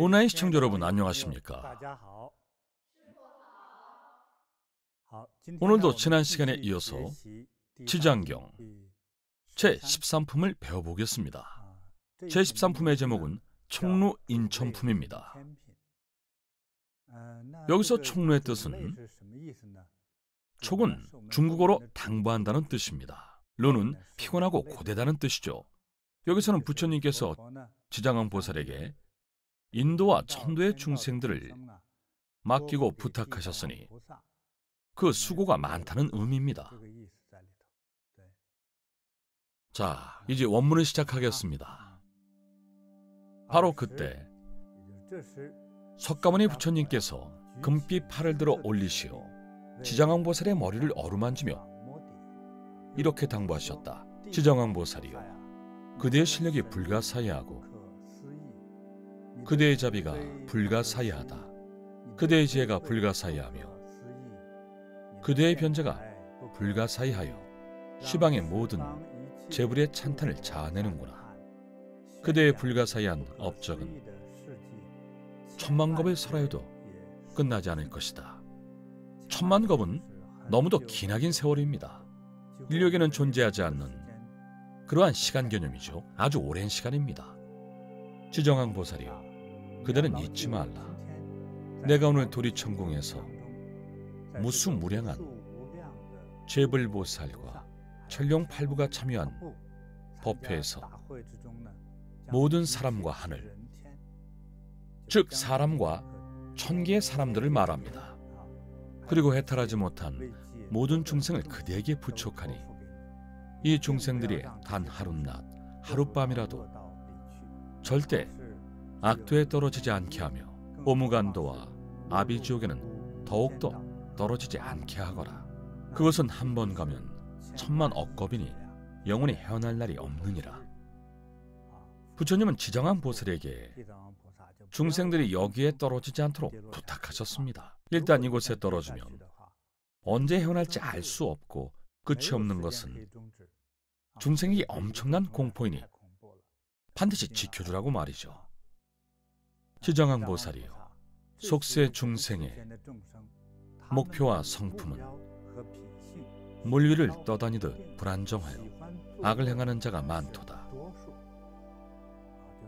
온라인 시청자 여러분 안녕하십니까? 오늘도 지난 시간에 이어서 지장경 제13품을 배워보겠습니다. 제13품의 제목은 총루인천품입니다. 여기서 총루의 뜻은 촉은 중국어로 당부한다는 뜻입니다. 루는 피곤하고 고되다는 뜻이죠. 여기서는 부처님께서 지장왕 보살에게 인도와 천도의 중생들을 맡기고 부탁하셨으니 그 수고가 많다는 의미입니다. 자, 이제 원문을 시작하겠습니다. 바로 그때 석가모니 부처님께서 금빛 팔을 들어 올리시어 지장왕 보살의 머리를 어루만지며 이렇게 당부하셨다. 지장왕 보살이여, 그대의 실력이 불가사의하고 그대의 자비가 불가사의하다. 그대의 지혜가 불가사의하며 그대의 변제가 불가사의하여 시방의 모든 재불의 찬탄을 자아내는구나. 그대의 불가사의한 업적은 천만겁을 설하여도 끝나지 않을 것이다. 천만겁은 너무도 기나긴 세월입니다. 인력에는 존재하지 않는 그러한 시간 개념이죠. 아주 오랜 시간입니다. 지정왕 보살이여, 그대는 잊지 말라. 내가 오늘 도리천궁에서 무수무량한 재불보살과 천룡팔부가 참여한 법회에서 모든 사람과 하늘, 즉 사람과 천개의 사람들을 말합니다. 그리고 해탈하지 못한 모든 중생을 그대에게 부촉하니 이 중생들이 단 하룻낮 하룻밤이라도 절대 악도에 떨어지지 않게 하며 오무간도와 아비지옥에는 더욱더 떨어지지 않게 하거라. 그것은 한 번 가면 천만 억겁이니 영원히 헤어날 날이 없느니라. 부처님은 지정왕 보살에게 중생들이 여기에 떨어지지 않도록 부탁하셨습니다. 일단 이곳에 떨어지면 언제 헤어날지 알 수 없고 끝이 없는 것은 중생이 엄청난 공포이니 반드시 지켜주라고 말이죠. 지정왕 보살이요, 속세 중생의 목표와 성품은 물 위를 떠다니듯 불안정하여 악을 행하는 자가 많도다.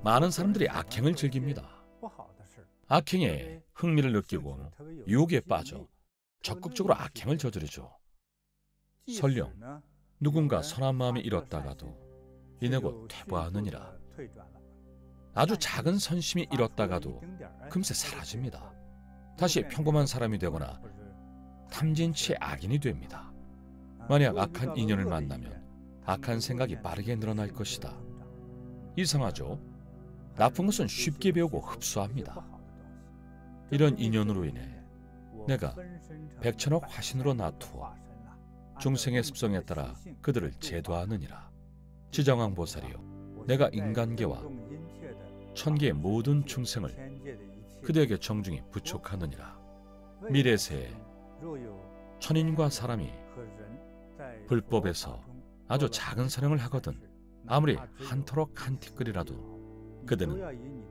많은 사람들이 악행을 즐깁니다. 악행에 흥미를 느끼고 유혹에 빠져 적극적으로 악행을 저지르죠. 설령 누군가 선한 마음이 일었다가도 이내 곧 퇴보하느니라. 아주 작은 선심이 일었다가도 금세 사라집니다. 다시 평범한 사람이 되거나 탐진치의 악인이 됩니다. 만약 악한 인연을 만나면 악한 생각이 빠르게 늘어날 것이다. 이상하죠? 나쁜 것은 쉽게 배우고 흡수합니다. 이런 인연으로 인해 내가 백천억 화신으로 나투어 중생의 습성에 따라 그들을 제도하느니라. 지정왕 보살이요, 내가 인간계와 천계의 모든 중생을 그대에게 정중히 부촉하느니라. 미래세에 천인과 사람이 불법에서 아주 작은 선행을 하거든 아무리 한토록 한 티끌이라도 그대는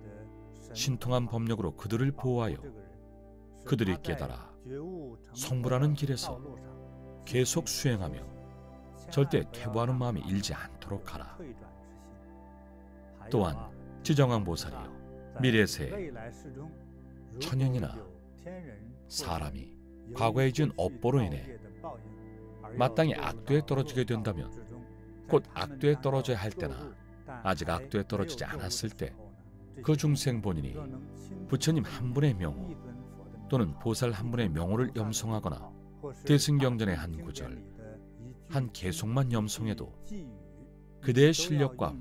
신통한 법력으로 그들을 보호하여 그들이 깨달아 성불하는 길에서 계속 수행하며 절대 퇴보하는 마음이 일지 않도록 하라. 또한 지정왕 보살이요, 미래세에 천연이나 사람이 과거에 지은 업보로 인해 마땅히 악도에 떨어지게 된다면 곧 악도에 떨어져야 할 때나 아직 악도에 떨어지지 않았을 때 그 중생 본인이 부처님 한 분의 명호 또는 보살 한 분의 명호를 염송하거나 대승경전의 한 구절, 한 개송만 염송해도 그대의 실력과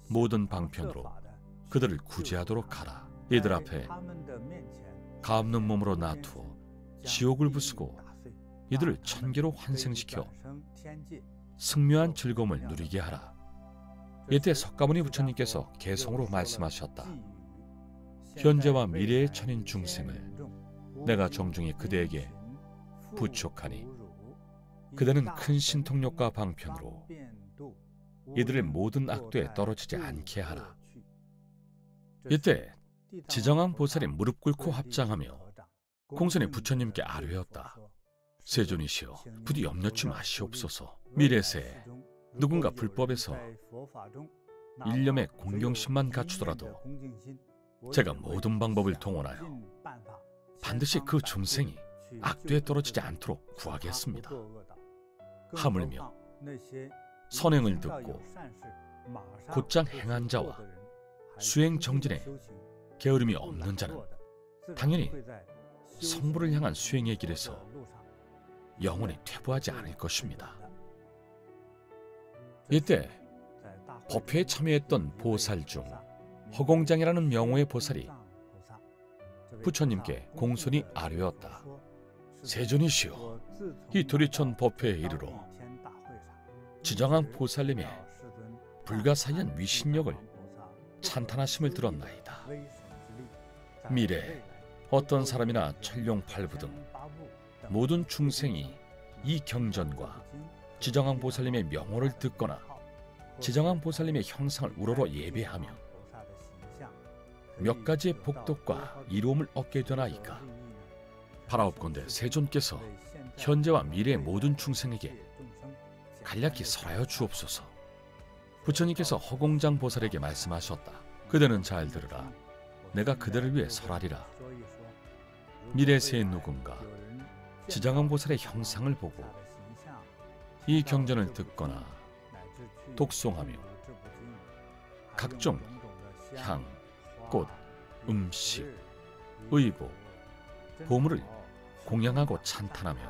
모든 방편으로 그들을 구제하도록 하라. 이들 앞에 가없는 몸으로 놔두어 지옥을 부수고 이들을 천계로 환생시켜 승묘한 즐거움을 누리게 하라. 이때 석가모니 부처님께서 개성으로 말씀하셨다. 현재와 미래의 천인 중생을 내가 정중히 그대에게 부촉하니 그대는 큰 신통력과 방편으로 이들을 모든 악도에 떨어지지 않게 하라. 이때 지정왕 보살이 무릎 꿇고 합장하며 공손히 부처님께 아뢰었다. 세존이시여, 부디 염려치 마시옵소서. 미래세에 누군가 불법에서 일념의 공경심만 갖추더라도 제가 모든 방법을 동원하여 반드시 그 중생이 악도에 떨어지지 않도록 구하겠습니다. 하물며 선행을 듣고 곧장 행한 자와 수행 정진에 게으름이 없는 자는 당연히 성부를 향한 수행의 길에서 영원히 퇴보하지 않을 것입니다. 이때 법회에 참여했던 보살 중 허공장이라는 명호의 보살이 부처님께 공손히 아뢰었다. 세존이시여, 이 도리천 법회에 이르러 지정왕 보살님의 불가사의한 위신력을 찬탄하심을 들었나이다. 미래 어떤 사람이나 천룡팔부 등 모든 중생이 이 경전과 지정왕 보살님의 명호를 듣거나 지정왕 보살님의 형상을 우러러 예배하며 몇 가지의 복덕과 이로움을 얻게 되나이까. 바라옵건대 세존께서 현재와 미래의 모든 중생에게 간략히 설하여 주옵소서. 부처님께서 허공장 보살에게 말씀하셨다. 그대는 잘 들으라. 내가 그대를 위해 설하리라. 미래세의 누군가 지정왕 보살의 형상을 보고 이 경전을 듣거나 독송하며 각종 향, 꽃, 음식, 의복, 보물을 공양하고 찬탄하며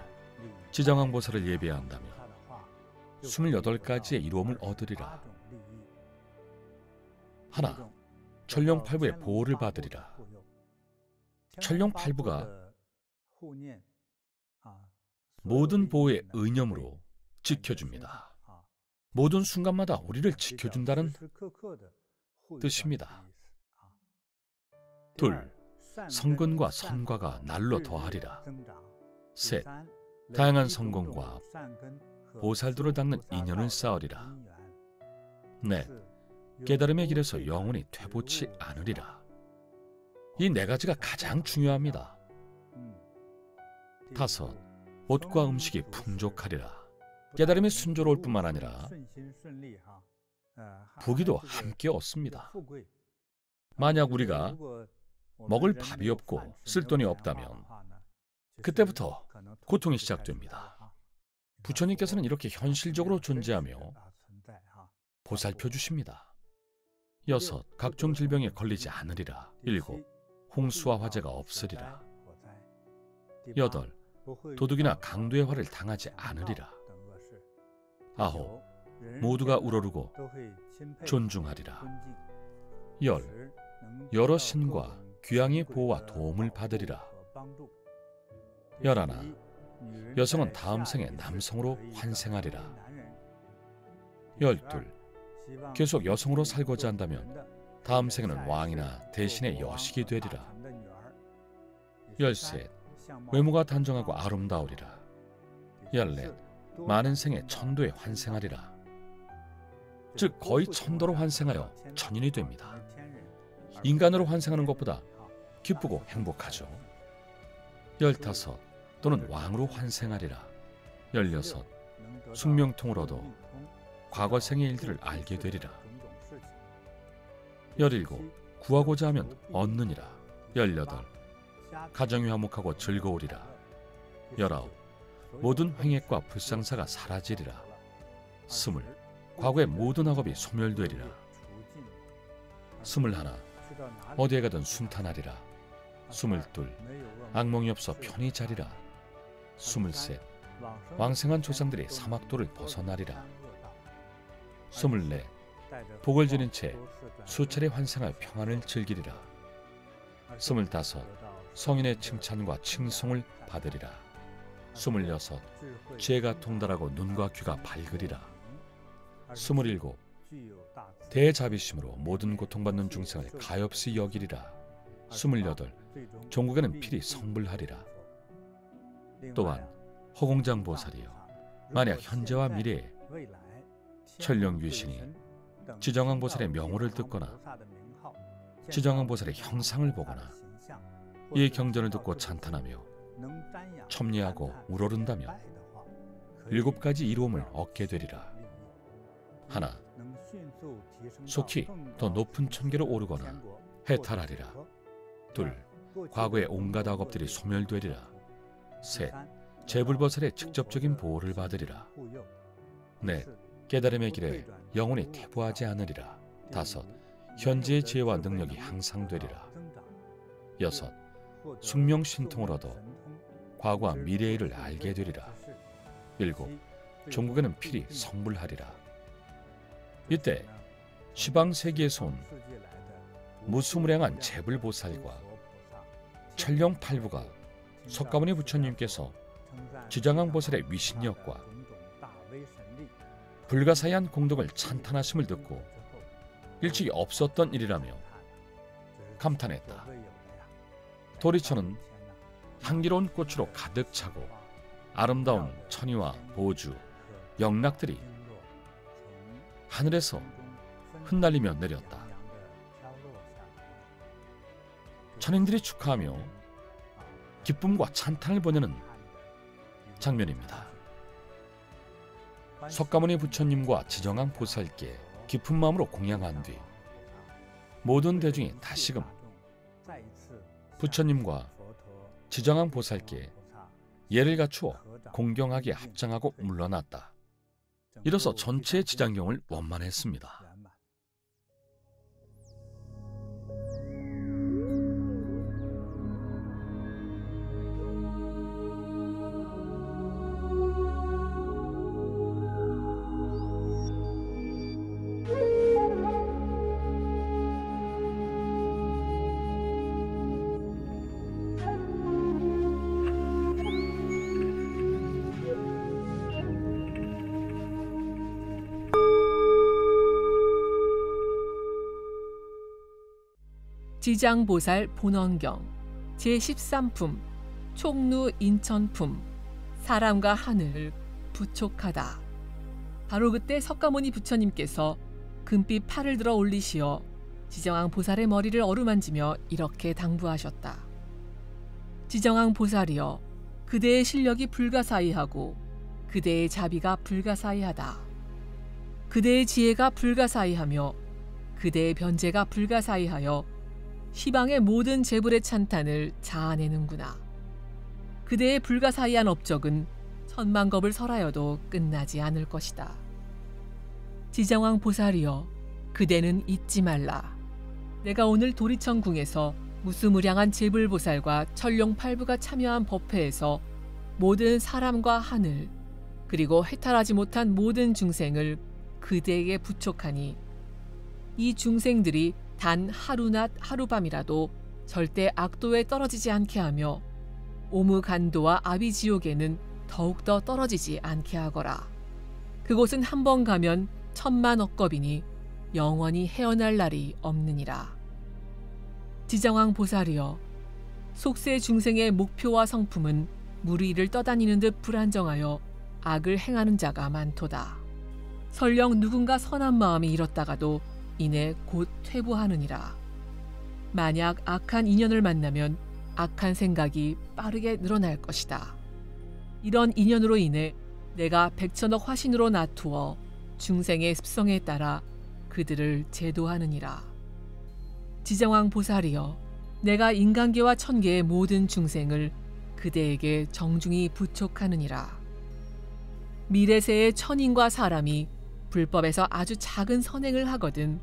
지정왕 보살을 예배한다며 28가지의 이로움을 얻으리라. 하나, 천룡팔부의 보호를 받으리라. 천룡팔부가 모든 보호의 의념으로 지켜줍니다. 모든 순간마다 우리를 지켜준다는 뜻입니다. 둘, 성근과 선과가 날로 더하리라. 셋, 다양한 성공과 보살도를 닦는 인연을 쌓으리라. 넷, 깨달음의 길에서 영원히 퇴보치 않으리라. 이 네 가지가 가장 중요합니다. 다섯, 옷과 음식이 풍족하리라. 깨달음이 순조로울 뿐만 아니라 부귀도 함께 얻습니다. 만약 우리가 먹을 밥이 없고 쓸 돈이 없다면 그때부터 고통이 시작됩니다. 부처님께서는 이렇게 현실적으로 존재하며 보살펴 주십니다. 여섯, 각종 질병에 걸리지 않으리라. 일곱, 홍수와 화재가 없으리라. 여덟, 도둑이나 강도의 화를 당하지 않으리라. 아홉, 모두가 우러르고 존중하리라. 열, 여러 신과 귀양의 보호와 도움을 받으리라. 열하나, 여성은 다음 생에 남성으로 환생하리라. 열둘, 계속 여성으로 살고자 한다면 다음 생에는 왕이나 대신의 여식이 되리라. 열셋, 외모가 단정하고 아름다우리라. 열넷, 많은 생에 천도에 환생하리라. 즉 거의 천도로 환생하여 천인이 됩니다. 인간으로 환생하는 것보다 기쁘고 행복하죠. 열다섯, 또는 왕으로 환생하리라. 열여섯, 숙명통을 얻어 과거 생의 일들을 알게 되리라. 열일곱, 구하고자 하면 얻느니라. 열여덟, 가정이 화목하고 즐거우리라. 열아홉, 모든 횡액과 불상사가 사라지리라. 스물, 과거의 모든 학업이 소멸되리라. 스물하나, 어디에 가든 순탄하리라. 스물둘, 악몽이 없어 편히 자리라. 스물셋, 왕생한 조상들이 사막도를 벗어나리라. 스물넷, 복을 지닌 채 수차례 환생하여 평안을 즐기리라. 스물다섯, 성인의 칭찬과 칭송을 받으리라. 스물여섯, 지혜가 통달하고 눈과 귀가 밝으리라. 스물일곱, 대자비심으로 모든 고통받는 중생을 가엾이 여기리라. 스물여덟, 종국에는 필히 성불하리라. 또한 허공장 보살이여, 만약 현재와 미래에 천룡귀신이 지정왕 보살의 명호를 듣거나 지정왕 보살의 형상을 보거나 이 경전을 듣고 찬탄하며 첨예하고 우러른다면 7가지 이로움을 얻게 되리라. 하나, 속히 더 높은 천계로 오르거나 해탈하리라. 둘, 과거의 온갖 악업들이 소멸되리라. 셋, 재불보살의 직접적인 보호를 받으리라. 넷, 깨달음의 길에 영원히 퇴보하지 않으리라. 다섯, 현재의 지혜와 능력이 향상되리라. 여섯, 숙명신통을 얻어 과거와 미래의 일을 알게 되리라. 일곱, 종국에는 필히 성불하리라. 이때 시방세계에서 온 무수무량한 재불보살과 천령팔부가 석가모니 부처님께서 지정왕 보살의 위신력과 불가사의한 공덕을 찬탄하심을 듣고 일찍이 없었던 일이라며 감탄했다. 도리천은 향기로운 꽃으로 가득 차고 아름다운 천이와 보주, 영락들이 하늘에서 흩날리며 내렸다. 천인들이 축하하며 기쁨과 찬탄을 보내는 장면입니다. 석가모니 부처님과 지정왕 보살께 깊은 마음으로 공양한 뒤 모든 대중이 다시금 부처님과 지정왕 보살께 예를 갖추어 공경하게 합장하고 물러났다. 이로써 전체 지장경을 원만했습니다. 지장보살 본원경 제13품 촉루 인천품 사람과 하늘을 부촉하다. 바로 그때 석가모니 부처님께서 금빛 팔을 들어 올리시어 지정왕 보살의 머리를 어루만지며 이렇게 당부하셨다. 지정왕 보살이여, 그대의 실력이 불가사의하고 그대의 자비가 불가사의하다. 그대의 지혜가 불가사의하며 그대의 변제가 불가사의하여 시방의 모든 재불의 찬탄을 자아내는구나. 그대의 불가사의한 업적은 천만겁을 설하여도 끝나지 않을 것이다. 지정왕 보살이여, 그대는 잊지 말라. 내가 오늘 도리천궁에서 무수무량한 재불보살과 천룡팔부가 참여한 법회에서 모든 사람과 하늘 그리고 해탈하지 못한 모든 중생을 그대에게 부촉하니 이 중생들이 단 하루낮 하루밤이라도 절대 악도에 떨어지지 않게 하며 오무간도와 아비지옥에는 더욱더 떨어지지 않게 하거라. 그곳은 한 번 가면 천만 억겁이니 영원히 헤어날 날이 없느니라. 지정왕 보살이여, 속세 중생의 목표와 성품은 무리를 떠다니는 듯 불안정하여 악을 행하는 자가 많도다. 설령 누군가 선한 마음이 일었다가도 이내 곧 퇴보하느니라. 만약 악한 인연을 만나면 악한 생각이 빠르게 늘어날 것이다. 이런 인연으로 인해 내가 백천억 화신으로 나투어 중생의 습성에 따라 그들을 제도하느니라. 지정왕 보살이여, 내가 인간계와 천계의 모든 중생을 그대에게 정중히 부촉하느니라. 미래세의 천인과 사람이 불법에서 아주 작은 선행을 하거든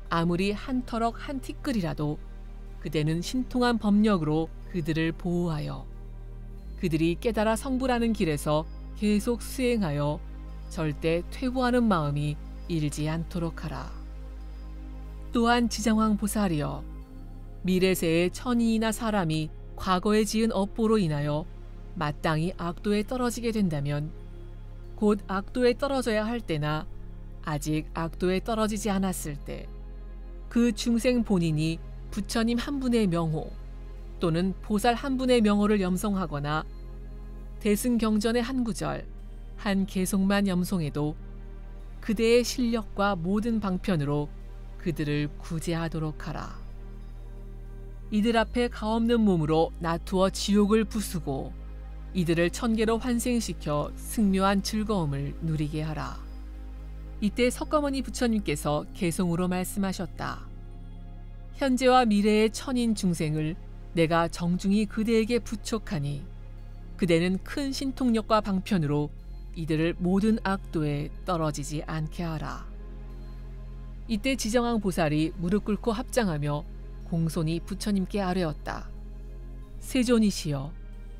아무리 한 터럭 한 티끌이라도 그대는 신통한 법력으로 그들을 보호하여 그들이 깨달아 성불하는 길에서 계속 수행하여 절대 퇴보하는 마음이 일지 않도록 하라. 또한 지정왕 보살이여, 미래세의 천인이나 사람이 과거에 지은 업보로 인하여 마땅히 악도에 떨어지게 된다면 곧 악도에 떨어져야 할 때나 아직 악도에 떨어지지 않았을 때 그 중생 본인이 부처님 한 분의 명호 또는 보살 한 분의 명호를 염송하거나 대승경전의 한 구절, 한 개송만 염송해도 그대의 실력과 모든 방편으로 그들을 구제하도록 하라. 이들 앞에 가없는 몸으로 나투어 지옥을 부수고 이들을 천계로 환생시켜 승묘한 즐거움을 누리게 하라. 이때 석가모니 부처님께서 개송으로 말씀하셨다. 현재와 미래의 천인 중생을 내가 정중히 그대에게 부촉하니 그대는 큰 신통력과 방편으로 이들을 모든 악도에 떨어지지 않게 하라. 이때 지정왕 보살이 무릎 꿇고 합장하며 공손히 부처님께 아뢰었다. 세존이시여,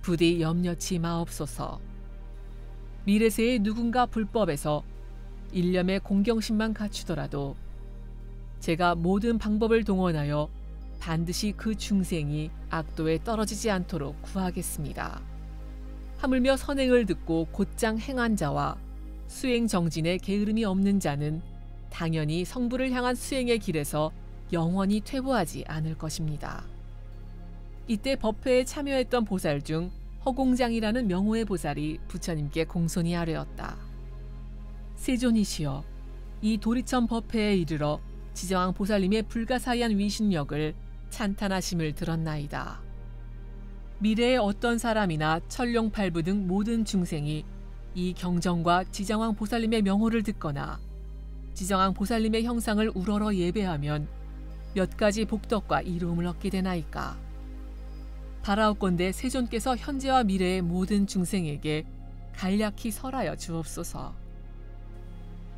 부디 염려치 마옵소서. 미래세의 누군가 불법에서 일념의 공경심만 갖추더라도 제가 모든 방법을 동원하여 반드시 그 중생이 악도에 떨어지지 않도록 구하겠습니다. 하물며 선행을 듣고 곧장 행한 자와 수행 정진에 게으름이 없는 자는 당연히 성부를 향한 수행의 길에서 영원히 퇴보하지 않을 것입니다. 이때 법회에 참여했던 보살 중 허공장이라는 명호의 보살이 부처님께 공손히 아뢰었다. 세존이시여, 이 도리천 법회에 이르러 지정왕 보살님의 불가사의한 위신력을 찬탄하심을 들었나이다. 미래의 어떤 사람이나 천룡팔부 등 모든 중생이 이 경전과 지정왕 보살님의 명호를 듣거나 지정왕 보살님의 형상을 우러러 예배하면 몇 가지 복덕과 이로움을 얻게 되나이까. 바라옵건대 세존께서 현재와 미래의 모든 중생에게 간략히 설하여 주옵소서.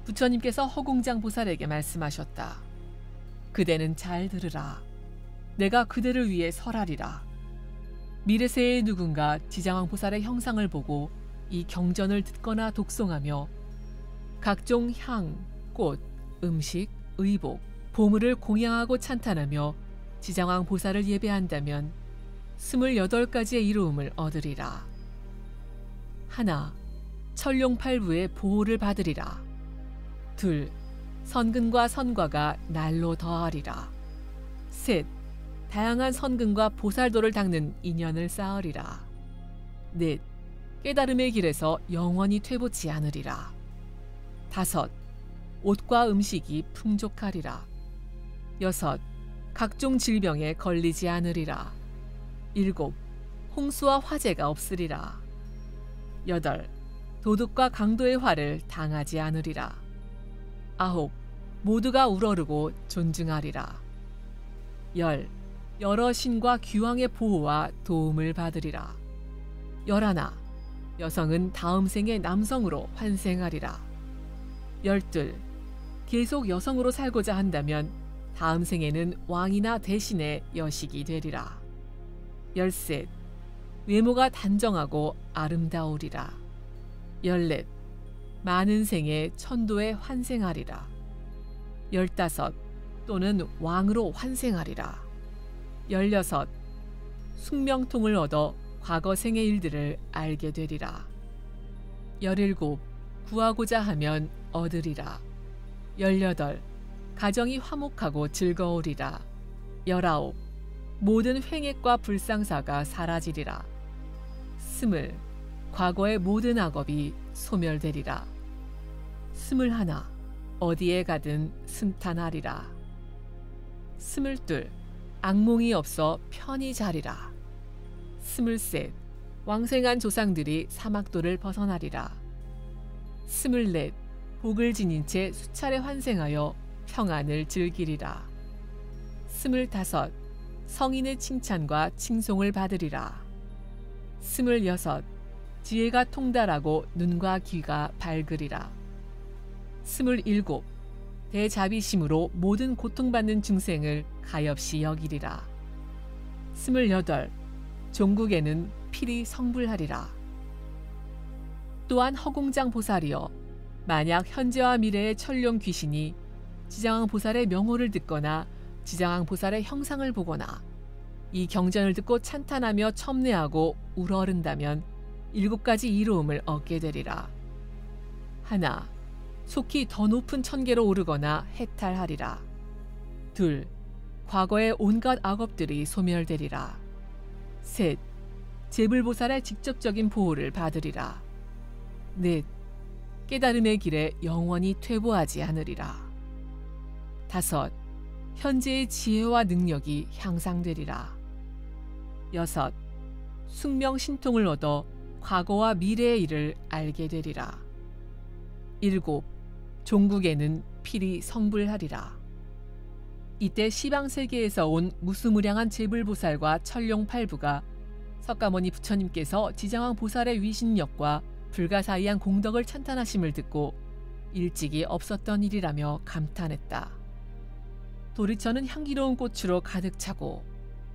부처님께서 허공장 보살에게 말씀하셨다. 그대는 잘 들으라. 내가 그대를 위해 설하리라. 미래세의 누군가 지장왕 보살의 형상을 보고 이 경전을 듣거나 독송하며 각종 향, 꽃, 음식, 의복, 보물을 공양하고 찬탄하며 지장왕 보살을 예배한다면 28가지의 이로움을 얻으리라. 하나, 천룡팔부의 보호를 받으리라. 둘, 선근과 선과가 날로 더하리라. 셋, 다양한 선근과 보살도를 닦는 인연을 쌓으리라. 넷, 깨달음의 길에서 영원히 퇴보치 않으리라. 다섯, 옷과 음식이 풍족하리라. 여섯, 각종 질병에 걸리지 않으리라. 일곱, 홍수와 화재가 없으리라. 여덟, 도둑과 강도의 화를 당하지 않으리라. 아홉, 모두가 우러르고 존중하리라. 열, 여러 신과 귀왕의 보호와 도움을 받으리라. 열하나, 여성은 다음 생에 남성으로 환생하리라. 열둘, 계속 여성으로 살고자 한다면 다음 생에는 왕이나 대신의 여식이 되리라. 열셋, 외모가 단정하고 아름다우리라. 열넷, 많은 생에 천도에 환생하리라. 열다섯, 또는 왕으로 환생하리라. 열여섯, 숙명통을 얻어 과거 생의 일들을 알게 되리라. 열일곱, 구하고자 하면 얻으리라. 열여덟, 가정이 화목하고 즐거우리라. 열아홉, 모든 횡액과 불상사가 사라지리라. 스물, 과거의 모든 악업이 소멸되리라. 스물하나, 어디에 가든 순탄하리라. 스물둘, 악몽이 없어 편히 자리라. 스물셋, 왕생한 조상들이 사막도를 벗어나리라. 스물넷, 복을 지닌 채 수차례 환생하여 평안을 즐기리라. 스물다섯, 성인의 칭찬과 칭송을 받으리라. 스물여섯, 지혜가 통달하고 눈과 귀가 밝으리라. 스물일곱, 대자비심으로 모든 고통받는 중생을 가엾이 여기리라. 스물여덟, 종국에는 필히 성불하리라. 또한 허공장 보살이여, 만약 현재와 미래의 천룡 귀신이 지장왕 보살의 명호를 듣거나 지장왕 보살의 형상을 보거나 이 경전을 듣고 찬탄하며 첨례하고 우러른다면 7가지 이로움을 얻게 되리라. 하나, 속히 더 높은 천계로 오르거나 해탈하리라. 둘, 과거의 온갖 악업들이 소멸되리라. 셋, 제불보살의 직접적인 보호를 받으리라. 넷, 깨달음의 길에 영원히 퇴보하지 않으리라. 다섯, 현재의 지혜와 능력이 향상되리라. 6. 숙명 신통을 얻어 과거와 미래의 일을 알게 되리라. 7. 종국에는 필히 성불하리라. 이때 시방세계에서 온 무수무량한 제불보살과 천룡팔부가 석가모니 부처님께서 지장왕 보살의 위신력과 불가사의한 공덕을 찬탄하심을 듣고 일찍이 없었던 일이라며 감탄했다. 도리천은 향기로운 꽃으로 가득 차고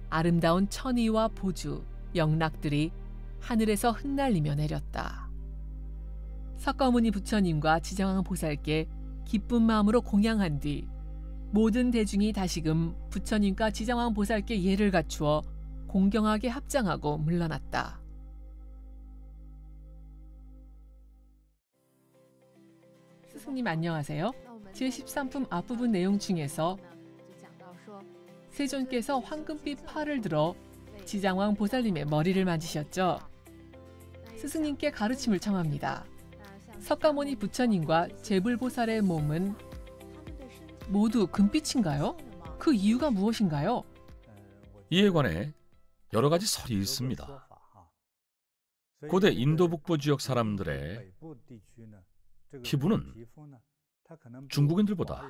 아름다운 천이와 보주, 영락들이 하늘에서 흩날리며 내렸다. 석가모니 부처님과 지장왕 보살께 기쁜 마음으로 공양한 뒤 모든 대중이 다시금 부처님과 지장왕 보살께 예를 갖추어 공경하게 합장하고 물러났다. 스승님 안녕하세요. 제13품 앞부분 내용 중에서 세존께서 황금빛 팔을 들어 지장왕 보살님의 머리를 만지셨죠. 스승님께 가르침을 청합니다. 석가모니 부처님과 제불보살의 몸은 모두 금빛인가요? 그 이유가 무엇인가요? 이에 관해 여러 가지 설이 있습니다. 고대 인도 북부 지역 사람들의 피부는 중국인들보다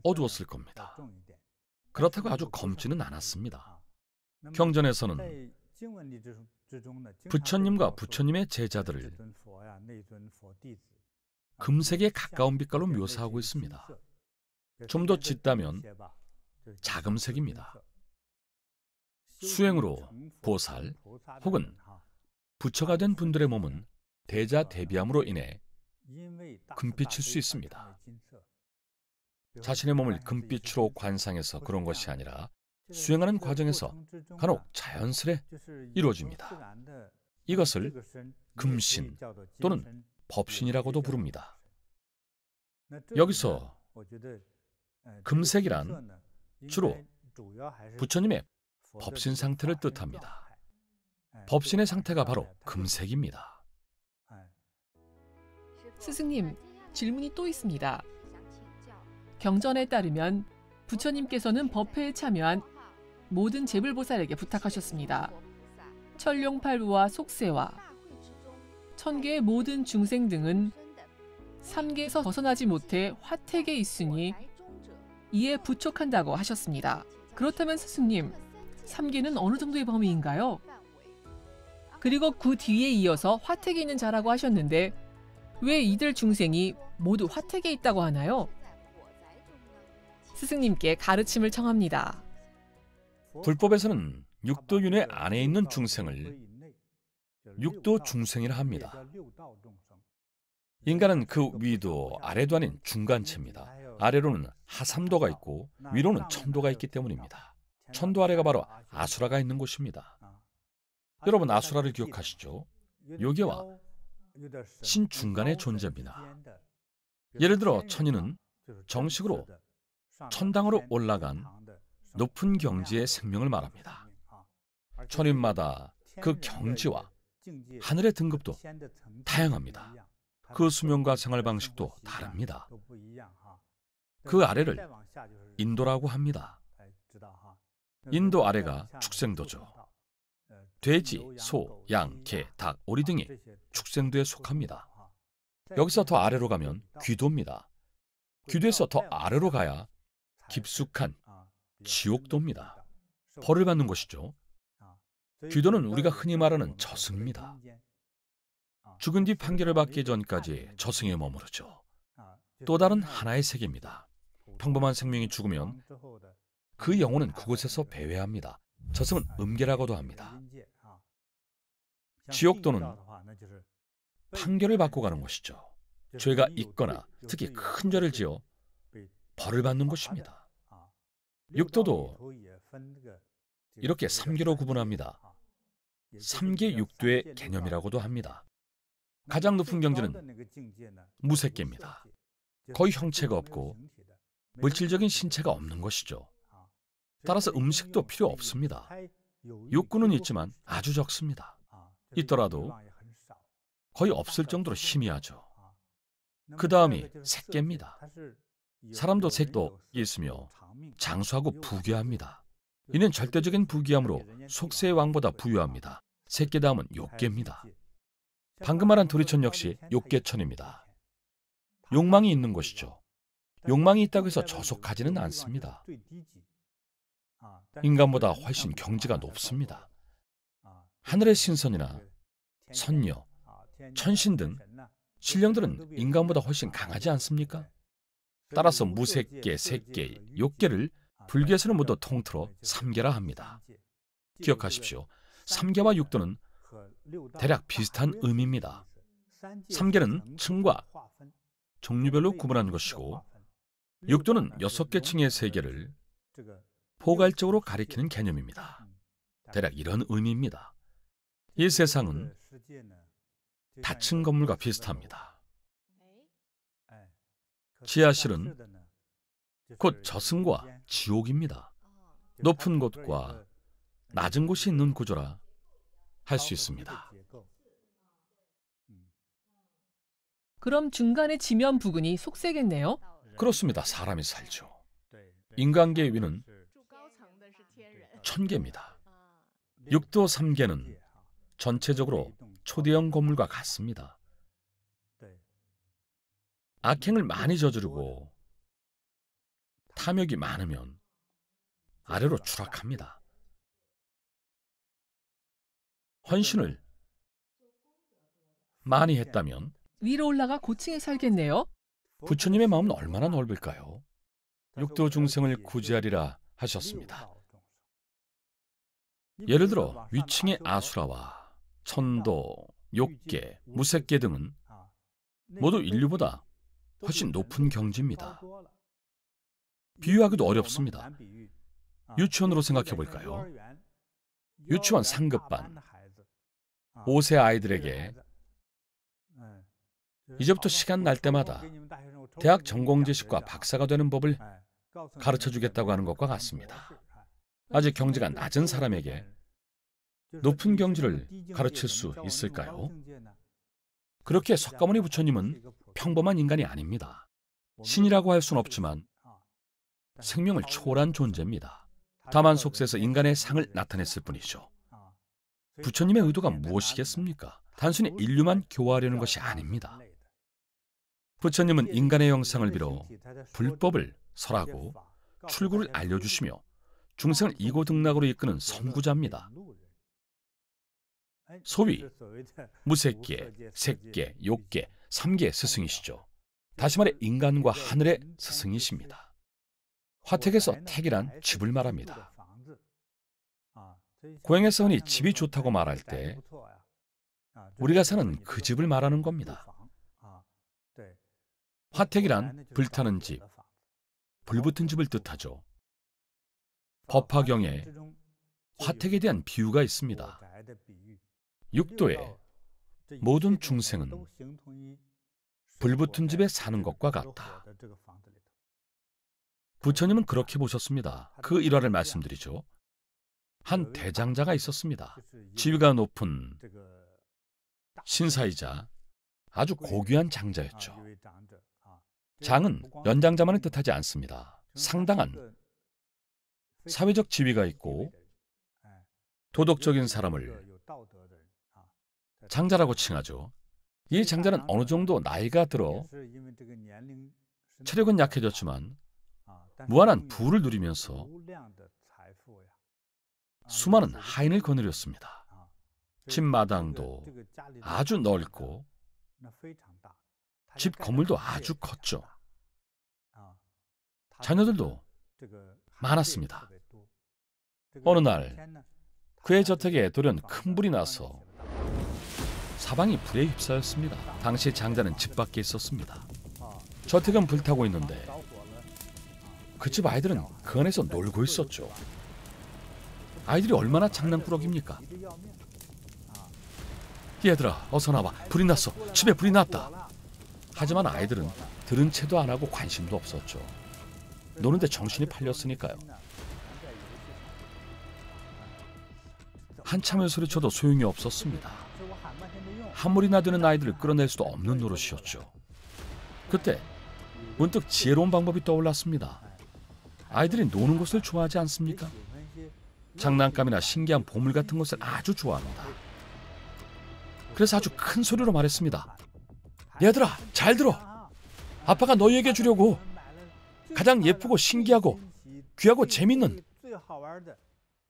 어두웠을 겁니다. 그렇다고 아주 검지는 않았습니다. 경전에서는 부처님과 부처님의 제자들을 금색에 가까운 빛깔로 묘사하고 있습니다. 좀 더 짙다면 자금색입니다. 수행으로 보살 혹은 부처가 된 분들의 몸은 대자대비함으로 인해 금빛일 수 있습니다. 자신의 몸을 금빛으로 관상해서 그런 것이 아니라 수행하는 과정에서 간혹 자연스레 이루어집니다. 이것을 금신 또는 법신이라고도 부릅니다. 여기서 금색이란 주로 부처님의 법신 상태를 뜻합니다. 법신의 상태가 바로 금색입니다. 스승님, 질문이 또 있습니다. 경전에 따르면 부처님께서는 법회에 참여한 모든 제불보살에게 부탁하셨습니다. 천룡팔부와 속세와 천계의 모든 중생 등은 삼계에서 벗어나지 못해 화택에 있으니 이에 부촉한다고 하셨습니다. 그렇다면 스승님, 삼계는 어느 정도의 범위인가요? 그리고 그 뒤에 이어서 화택에 있는 자라고 하셨는데 왜 이들 중생이 모두 화택에 있다고 하나요? 스승님께 가르침을 청합니다. 불법에서는 육도윤회 안에 있는 중생을 육도 중생이라 합니다. 인간은 그 위도 아래도 아닌 중간체입니다. 아래로는 하삼도가 있고 위로는 천도가 있기 때문입니다. 천도 아래가 바로 아수라가 있는 곳입니다. 여러분 아수라를 기억하시죠? 요괴와 신중간의 존재입니다. 예를 들어 천인은 정식으로 천당으로 올라간 높은 경지의 생명을 말합니다. 천인마다 그 경지와 하늘의 등급도 다양합니다. 그 수명과 생활 방식도 다릅니다. 그 아래를 인도라고 합니다. 인도 아래가 축생도죠. 돼지, 소, 양, 개, 닭, 오리 등이 축생도에 속합니다. 여기서 더 아래로 가면 귀도입니다. 귀도에서 더 아래로 가야 깊숙한 지옥도입니다. 벌을 받는 곳이죠. 귀도는 우리가 흔히 말하는 저승입니다. 죽은 뒤 판결을 받기 전까지 저승에 머무르죠. 또 다른 하나의 세계입니다. 평범한 생명이 죽으면 그 영혼은 그곳에서 배회합니다. 저승은 음계라고도 합니다. 지옥도는 판결을 받고 가는 곳이죠. 죄가 있거나 특히 큰 죄를 지어 벌을 받는 곳입니다. 육도도 이렇게 3계로 구분합니다. 3계 육도의 개념이라고도 합니다. 가장 높은 경지는 무색계입니다. 거의 형체가 없고 물질적인 신체가 없는 것이죠. 따라서 음식도 필요 없습니다. 욕구는 있지만 아주 적습니다. 있더라도 거의 없을 정도로 희미하죠. 그 다음이 색계입니다. 사람도 색도 있으며 장수하고 부귀합니다. 이는 절대적인 부귀함으로 속세의 왕보다 부유합니다. 셋계 다음은 욕계입니다. 방금 말한 도리천 역시 욕계천입니다. 욕망이 있는 것이죠. 욕망이 있다고 해서 저속하지는 않습니다. 인간보다 훨씬 경지가 높습니다. 하늘의 신선이나 선녀, 천신 등 신령들은 인간보다 훨씬 강하지 않습니까? 따라서 무색계, 색계, 욕계를 불교에서는 모두 통틀어 삼계라 합니다. 기억하십시오. 삼계와 육도는 대략 비슷한 의미입니다. 삼계는 층과 종류별로 구분한 것이고 육도는 6개 층의 세계를 포괄적으로 가리키는 개념입니다. 대략 이런 의미입니다. 이 세상은 다층 건물과 비슷합니다. 지하실은 곧 저승과 지옥입니다. 높은 곳과 낮은 곳이 있는 구조라 할 수 있습니다. 그럼 중간의 지면 부근이 속세겠네요. 그렇습니다. 사람이 살죠. 인간계의 위는 천계입니다. 육도 3계는 전체적으로 초대형 건물과 같습니다. 악행을 많이 저지르고 탐욕이 많으면 아래로 추락합니다. 헌신을 많이 했다면 위로 올라가 고층에 살겠네요. 부처님의 마음은 얼마나 넓을까요? 육도 중생을 구제하리라 하셨습니다. 예를 들어 위층의 아수라와 천도, 욕계, 무색계 등은 모두 인류보다 훨씬 높은 경지입니다. 비유하기도 어렵습니다. 유치원으로 생각해 볼까요? 유치원 상급반 5세 아이들에게 이제부터 시간 날 때마다 대학 전공 지식과 박사가 되는 법을 가르쳐주겠다고 하는 것과 같습니다. 아직 경지가 낮은 사람에게 높은 경지를 가르칠 수 있을까요? 그렇게 석가모니 부처님은 평범한 인간이 아닙니다. 신이라고 할 수는 없지만 생명을 초월한 존재입니다. 다만 속세에서 인간의 상을 나타냈을 뿐이죠. 부처님의 의도가 무엇이겠습니까? 단순히 인류만 교화하려는 것이 아닙니다. 부처님은 인간의 영상을 빌어 불법을 설하고 출구를 알려주시며 중생을 이고등락으로 이끄는 선구자입니다. 소위 무색계, 색계, 욕계, 삼계의 스승이시죠. 다시 말해 인간과 하늘의 스승이십니다. 화택에서 택이란 집을 말합니다. 고향에서 흔히 집이 좋다고 말할 때 우리가 사는 그 집을 말하는 겁니다. 화택이란 불타는 집, 불붙은 집을 뜻하죠. 법화경에 화택에 대한 비유가 있습니다. 육도의 모든 중생은 불붙은 집에 사는 것과 같다. 부처님은 그렇게 보셨습니다. 그 일화를 말씀드리죠. 한 대장자가 있었습니다. 지위가 높은 신사이자 아주 고귀한 장자였죠. 장은 연장자만을 뜻하지 않습니다. 상당한 사회적 지위가 있고 도덕적인 사람을 장자라고 칭하죠. 이 장자는 어느 정도 나이가 들어 체력은 약해졌지만 무한한 부를 누리면서 수많은 하인을 거느렸습니다. 집마당도 아주 넓고 집 건물도 아주 컸죠. 자녀들도 많았습니다. 어느 날 그의 저택에 돌연 큰 불이 나서 사방이 불에 휩싸였습니다. 당시 장자는 집 밖에 있었습니다. 저택은 불타고 있는데 그 집 아이들은 그 안에서 놀고 있었죠. 아이들이 얼마나 장난꾸러기입니까? 얘들아, 어서 나와. 불이 났어. 집에 불이 났다. 하지만 아이들은 들은 채도 안 하고 관심도 없었죠. 노는데 정신이 팔렸으니까요. 한참을 소리쳐도 소용이 없었습니다. 한물이나 되는 아이들을 끌어낼 수도 없는 노릇이었죠. 그때 문득 지혜로운 방법이 떠올랐습니다. 아이들이 노는 것을 좋아하지 않습니까? 장난감이나 신기한 보물 같은 것을 아주 좋아합니다. 그래서 아주 큰 소리로 말했습니다. 얘들아, 잘 들어. 아빠가 너희에게 주려고 가장 예쁘고 신기하고 귀하고 재밌는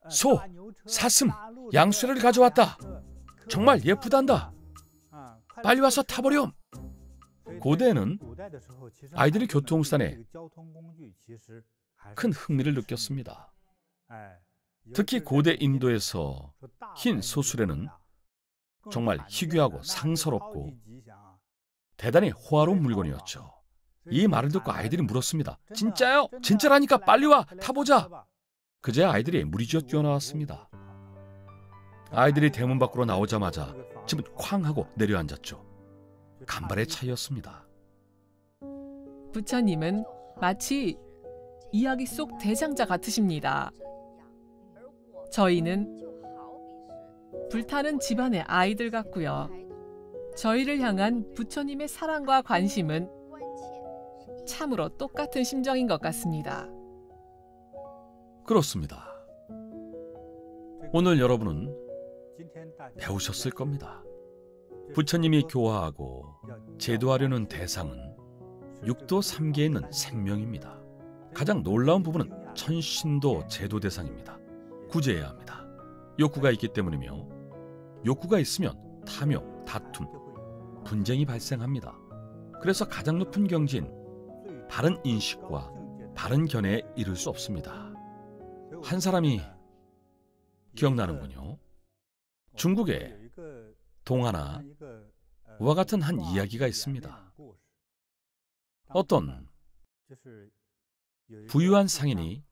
소, 사슴, 양수레를 가져왔다. 정말 예쁘단다. 빨리 와서 타보렴. 고대에는 아이들이 교통수단에 큰 흥미를 느꼈습니다. 특히 고대 인도에서 흰 소수레는 정말 희귀하고 상스럽고 대단히 호화로운 물건이었죠. 이 말을 듣고 아이들이 물었습니다. 진짜요? 진짜라니까 빨리 와 타보자. 그제야 아이들이 무리지어 뛰어나왔습니다. 아이들이 대문 밖으로 나오자마자 집은 쾅 하고 내려앉았죠. 간발의 차이였습니다. 부처님은 마치 이야기 속 대장자 같으십니다. 저희는 불타는 집안의 아이들 같고요. 저희를 향한 부처님의 사랑과 관심은 참으로 똑같은 심정인 것 같습니다. 그렇습니다. 오늘 여러분은 배우셨을 겁니다. 부처님이 교화하고 제도하려는 대상은 육도 3계에 있는 생명입니다. 가장 놀라운 부분은 천신도 제도 대상입니다. 구제해야 합니다. 욕구가 있기 때문이며 욕구가 있으면 탐욕, 다툼, 분쟁이 발생합니다. 그래서 가장 높은 경지인 바른 인식과 바른 견해에 이를 수 없습니다. 한 사람이 기억나는군요. 중국에 동화나 와 같은 한 이야기가 있습니다. 어떤 부유한 상인이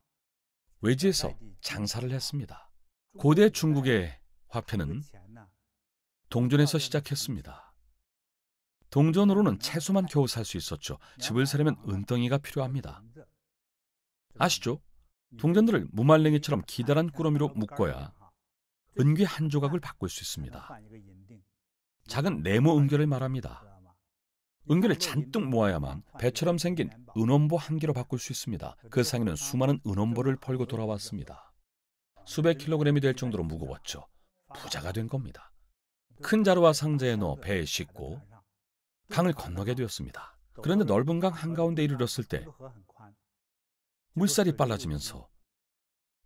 외지에서 장사를 했습니다. 고대 중국의 화폐는 동전에서 시작했습니다. 동전으로는 채소만 겨우 살 수 있었죠. 집을 사려면 은덩이가 필요합니다. 아시죠? 동전들을 무말랭이처럼 기다란 꾸러미로 묶어야 은괴 한 조각을 바꿀 수 있습니다. 작은 네모 은괴를 말합니다. 은괴를 잔뜩 모아야만 배처럼 생긴 은원보 한 개로 바꿀 수 있습니다. 그 상인은 수많은 은원보를 펄고 돌아왔습니다. 수백 킬로그램이 될 정도로 무거웠죠. 부자가 된 겁니다. 큰 자루와 상자에 넣어 배에 싣고 강을 건너게 되었습니다. 그런데 넓은 강 한가운데 이르렀을 때 물살이 빨라지면서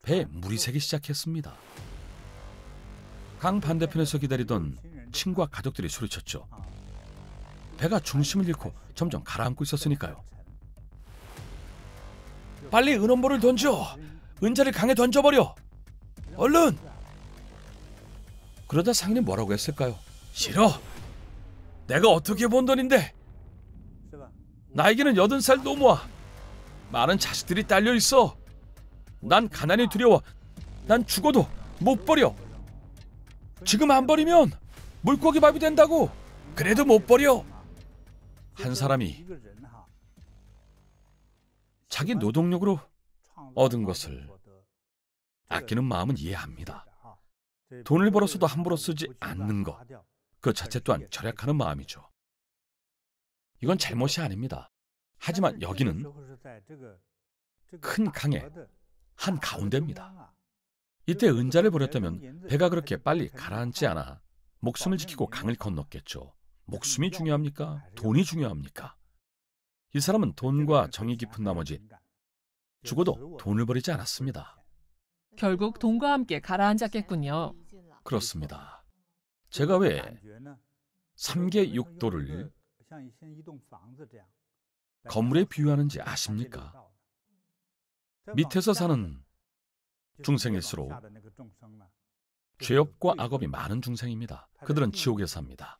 배에 물이 새기 시작했습니다. 강 반대편에서 기다리던 친구와 가족들이 소리쳤죠. 배가 중심을 잃고 점점 가라앉고 있었으니까요. 빨리 은원보를 던져! 은자를 강에 던져버려! 얼른! 그러다 상인이 뭐라고 했을까요? 싫어! 내가 어떻게 번 돈인데! 나에게는 80살 노모와 많은 자식들이 딸려있어! 난 가난이 두려워! 난 죽어도 못 버려! 지금 안 버리면 물고기 밥이 된다고! 그래도 못 버려! 한 사람이 자기 노동력으로 얻은 것을 아끼는 마음은 이해합니다. 돈을 벌어서도 함부로 쓰지 않는 것, 그 자체 또한 절약하는 마음이죠. 이건 잘못이 아닙니다. 하지만 여기는 큰 강의 한 가운데입니다. 이때 은자를 버렸다면 배가 그렇게 빨리 가라앉지 않아 목숨을 지키고 강을 건넜겠죠. 목숨이 중요합니까? 돈이 중요합니까? 이 사람은 돈과 정이 깊은 나머지 죽어도 돈을 버리지 않았습니다. 결국 돈과 함께 가라앉았겠군요. 그렇습니다. 제가 왜 3계 육도를 건물에 비유하는지 아십니까? 밑에서 사는 중생일수록 죄업과 악업이 많은 중생입니다. 그들은 지옥에 삽니다.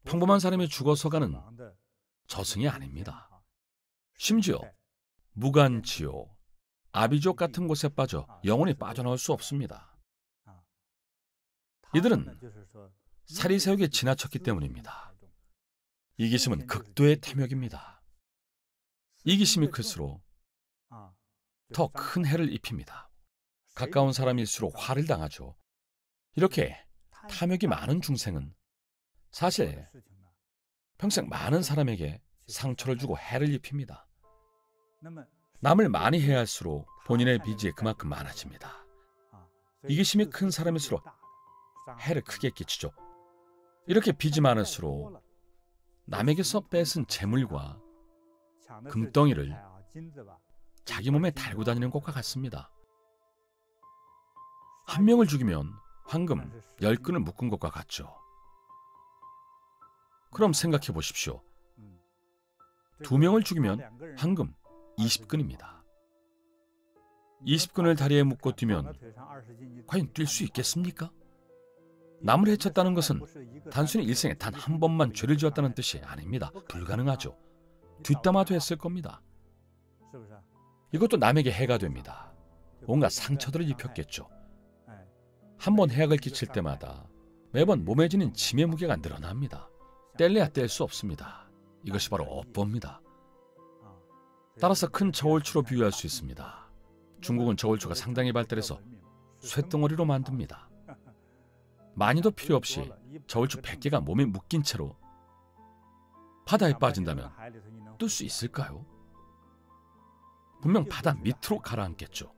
평범한 사람이 죽어서 가는 저승이 아닙니다. 심지어 무간지옥, 아비지옥 같은 곳에 빠져 영원히 빠져나올 수 없습니다. 이들은 사리사욕에 지나쳤기 때문입니다. 이기심은 극도의 탐욕입니다. 이기심이 클수록 더 큰 해를 입힙니다. 가까운 사람일수록 화를 당하죠. 이렇게 탐욕이 많은 중생은 사실 평생 많은 사람에게 상처를 주고 해를 입힙니다. 남을 많이 해할수록 본인의 빚이 그만큼 많아집니다. 이기심이 큰 사람일수록 해를 크게 끼치죠. 이렇게 빚이 많을수록 남에게서 뺏은 재물과 금덩이를 자기 몸에 달고 다니는 것과 같습니다. 한 명을 죽이면 황금 10근을 묶은 것과 같죠. 그럼 생각해 보십시오. 2명을 죽이면 황금 20근입니다. 20근을 다리에 묶고 뛰면 과연 뛸 수 있겠습니까? 남을 해쳤다는 것은 단순히 일생에 단 한 번만 죄를 지었다는 뜻이 아닙니다. 불가능하죠. 뒷담화도 했을 겁니다. 이것도 남에게 해가 됩니다. 온갖 상처들을 입혔겠죠. 한 번 해악을 끼칠 때마다 매번 몸에 지닌 짐의 무게가 늘어납니다. 뗄래야 뗄 수 없습니다. 이것이 바로 업보입니다. 따라서 큰 저울추로 비유할 수 있습니다. 중국은 저울추가 상당히 발달해서 쇳덩어리로 만듭니다. 많이도 필요 없이 저울추 100개가 몸에 묶인 채로 바다에 빠진다면 뜰 수 있을까요? 분명 바다 밑으로 가라앉겠죠.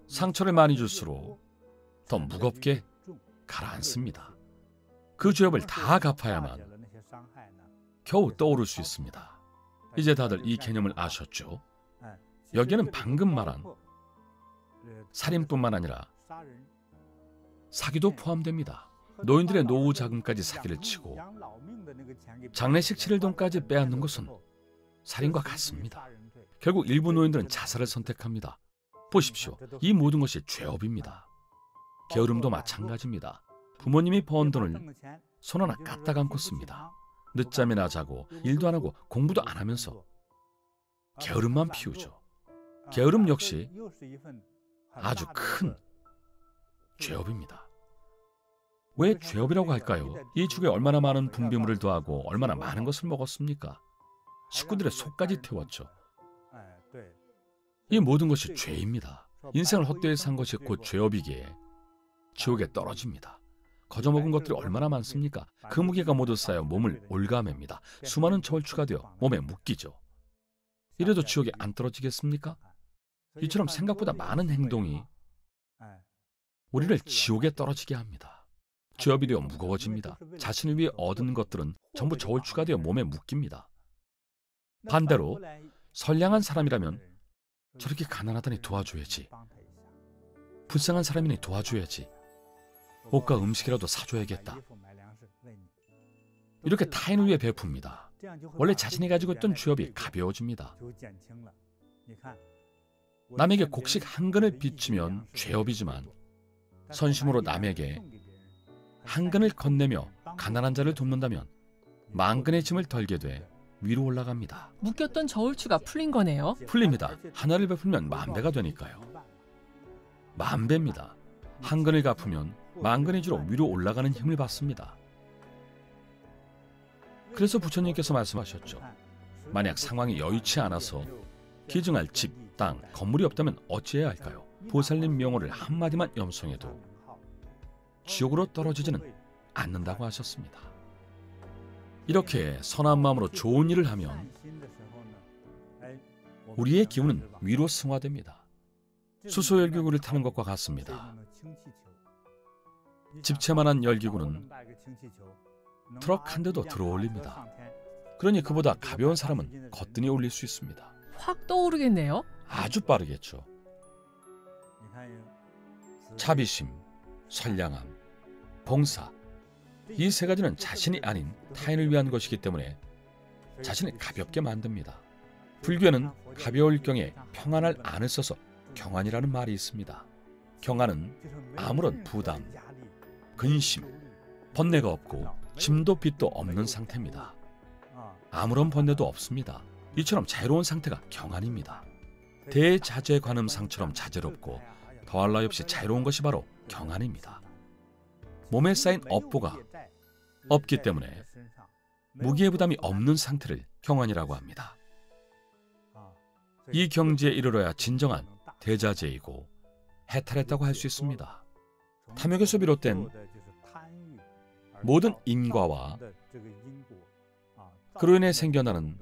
상처를 많이 줄수록 더 무겁게 가라앉습니다. 그 죄업을 다 갚아야만 겨우 떠오를 수 있습니다. 이제 다들 이 개념을 아셨죠? 여기에는 방금 말한 살인뿐만 아니라 사기도 포함됩니다. 노인들의 노후 자금까지 사기를 치고 장례식 치를 돈까지 빼앗는 것은 살인과 같습니다. 결국 일부 노인들은 자살을 선택합니다. 보십시오. 이 모든 것이 죄업입니다. 게으름도 마찬가지입니다. 부모님이 번 돈을 손 하나 까딱 않고 씁니다. 늦잠이나 자고 일도 안 하고 공부도 안 하면서 게으름만 피우죠. 게으름 역시 아주 큰 죄업입니다. 왜 죄업이라고 할까요? 이 죽에 얼마나 많은 분비물을 더하고 얼마나 많은 것을 먹었습니까? 식구들의 속까지 태웠죠. 이 모든 것이 죄입니다. 인생을 헛되이 산 것이 곧 죄업이기에 지옥에 떨어집니다. 거저먹은 것들이 얼마나 많습니까? 그 무게가 모두 쌓여 몸을 올가맵니다. 수많은 저울추가 되어 몸에 묶이죠. 이래도 지옥에 안 떨어지겠습니까? 이처럼 생각보다 많은 행동이 우리를 지옥에 떨어지게 합니다. 죄업이 되어 무거워집니다. 자신을 위해 얻은 것들은 전부 저울추가 되어 몸에 묶입니다. 반대로 선량한 사람이라면 저렇게 가난하다니 도와줘야지. 불쌍한 사람이니 도와줘야지. 옷과 음식이라도 사줘야겠다. 이렇게 타인을 위해 베풉니다. 원래 자신이 가지고 있던 죄업이 가벼워집니다. 남에게 곡식 한 근을 빚지면 죄업이지만 선심으로 남에게 한 근을 건네며 가난한 자를 돕는다면 만 근의 짐을 덜게 돼 위로 올라갑니다. 묶였던 저울추가 풀린 거네요. 풀립니다. 하나를 베풀면 10,000배가 되니까요. 10,000배입니다. 한 근을 갚으면 10,000근의 주로 위로 올라가는 힘을 받습니다. 그래서 부처님께서 말씀하셨죠. 만약 상황이 여의치 않아서 기증할 집, 땅, 건물이 없다면 어찌해야 할까요? 보살님 명호를 한마디만 염송해도 지옥으로 떨어지지는 않는다고 하셨습니다. 이렇게 선한 마음으로 좋은 일을 하면 우리의 기운은 위로 승화됩니다. 수소 열기구를 타는 것과 같습니다. 집채만한 열기구는 트럭 한 대도 들어올립니다. 그러니 그보다 가벼운 사람은 거뜬히 올릴 수 있습니다. 확 떠오르겠네요. 아주 빠르겠죠. 자비심, 선량함, 봉사, 이 세 가지는 자신이 아닌 타인을 위한 것이기 때문에 자신을 가볍게 만듭니다. 불교에는 가벼울 경에 평안할 안을 써서 경안이라는 말이 있습니다. 경안은 아무런 부담, 근심, 번뇌가 없고 짐도 빚도 없는 상태입니다. 아무런 번뇌도 없습니다. 이처럼 자유로운 상태가 경안입니다. 대자재관음상처럼 자재롭고 더할 나위 없이 자유로운 것이 바로 경안입니다. 몸에 쌓인 업보가 없기 때문에 무기의 부담이 없는 상태를 경안이라고 합니다. 이 경지에 이르러야 진정한 대자재이고 해탈했다고 할 수 있습니다. 탐욕에서 비롯된 모든 인과와 그로 인해 생겨나는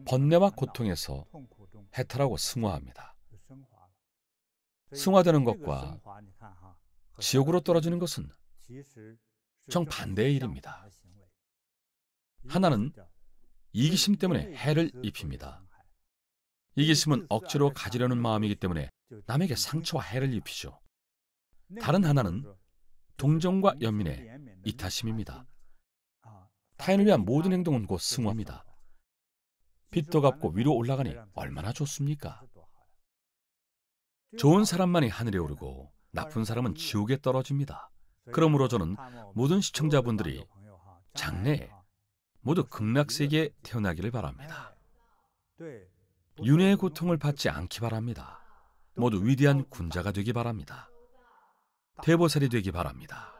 번뇌와 고통에서 해탈하고 승화합니다. 승화되는 것과 지옥으로 떨어지는 것은 정반대의 일입니다. 하나는 이기심 때문에 해를 입힙니다. 이기심은 억지로 가지려는 마음이기 때문에 남에게 상처와 해를 입히죠. 다른 하나는 동정과 연민의 이타심입니다. 타인을 위한 모든 행동은 곧 승화입니다. 빚도 갚고 위로 올라가니 얼마나 좋습니까? 좋은 사람만이 하늘에 오르고 나쁜 사람은 지옥에 떨어집니다. 그러므로 저는 모든 시청자분들이 장래에 모두 극락세계에 태어나기를 바랍니다. 윤회의 고통을 받지 않기 바랍니다. 모두 위대한 군자가 되기 바랍니다. 대보살이 되기 바랍니다.